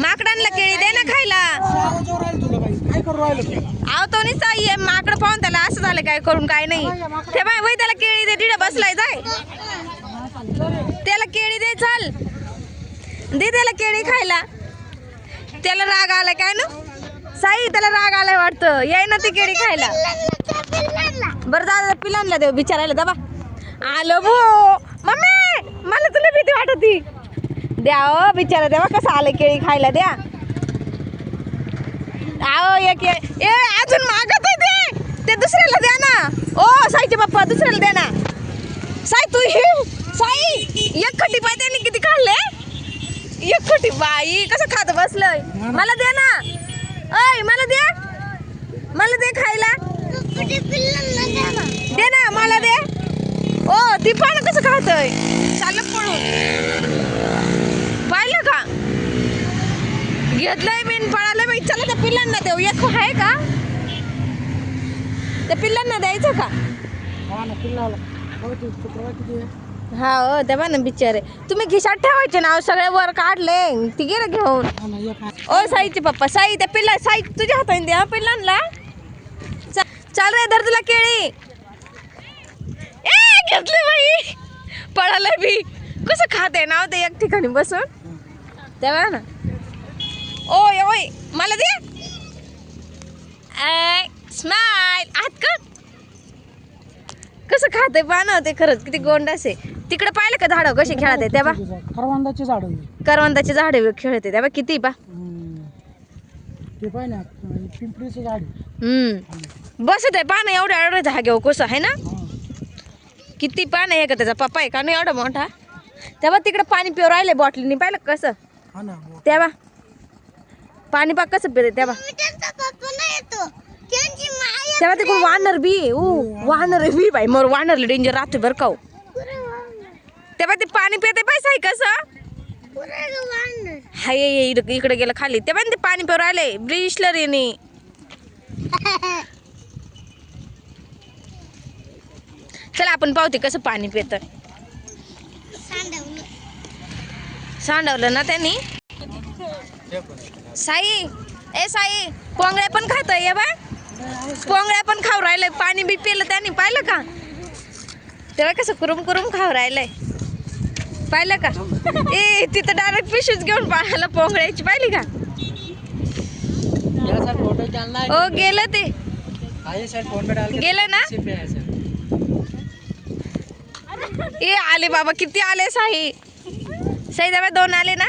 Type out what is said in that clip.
माकडांना केळी दे ना खायला. आव तो नाही माकड पाहून त्याला असं झालं काय करून काय नाही. ते बाय वय त्याला केळी दे, तिथे बसलाय जाय. त्याला केळी दे, चल दे त्याला केळी खायला. त्याला राग आलाय काय ना साई, त्याला राग आलाय वाटतं. याय ना ती केळी खायला. बरं दादा पिलांना देऊ बिचारायला. दाबा आलो भो मम्मी, मला तुला भीती वाटती. द्या बिचारा, देवा कसं आलं केळी खायला. द्या आहो एक ए अजून मागत आहे ते दुसऱ्याला द्या ना. ओ साईचे पप्पा दुसऱ्याला द्या ना. साई तू ही साई एक खटी पाय त्यांनी किती खाल्ले. एक खटी बाई कसं खात बसलंय. मला दे ना, ऐ मला दे, मला दे खायला. दे ना मला दे. ओ ती पण कसं खातय. चाललं पळून. पाहिलं का घेतलंय मी पळालं बाई. चला त्या पिल्लांना देऊ. एक आहे का त्या पिल्लांना द्यायचं का. हा हो तेव्हा ना बिचारे. तुम्ही खिशात ठेवायचे ना, सगळे वर काढले ती गेलं घेऊन. ओ साईचे पप्पा साई त्या पिल्ला साई तुझ्या हाताने द्या पिल्लांना. चाल रे धर तुला केळी. ए घेतले बाई पळालं बी. कसं खाते ना ते एक ठिकाणी बसून. तेव्हा ना ओय ओय मला दे. स्माइल आत का कसं खाते पानवते. खरंच किती गोंडास आहे. तिकडे पाहिलं का झाडं कशी खेळते. तेव्हा करवंदाची झाड, करवंदाची झाडे खेळते तेव्हा किती पा. ते पाय ना पिंपरीचं झाड. बसत आहे पान एवढ्या एवढं जागेवर कसं आहे ना. किती पान आहे का त्याचा पप्पा आहे का नाही एवढा मोठा. तेव्हा तिकडे पाणी पिऊ राहिले बॉटलीने. पाहिलं कसं तेव्हा पाणी पाक कसं पिते. तेव्हा तेव्हा तिकडून वानर बी वानर बी बाई मग वानरला डेंजर राहते बरं का. तेव्हा ते पाणी पिते पैसा आहे कसं. हाय इकडे गेलं खाली. तेव्हा ते पाणी पिऊ राहिले ब्रिशलरीने. चला आपण पावते कसं पाणी पित. सांडवलं ना त्यांनी. साई ए साई पोंगळ्या पण खातोय ये बा. पोंगळ्या पण खाऊ राहिलंय. पाणी बी पिलं त्यांनी. पाहिलं का तेव्हा कसं कुरुम कुरुम खाऊ राहिलंय. पाहिलं का. ए तिथं डायरेक्ट पिशूच घेऊन पाहायला पोंगळ्याची. पाहिली का. ओ गेलं ते गेलं ना. ए आले बाबा किती आले साई. साई दाबा 2 आले ना.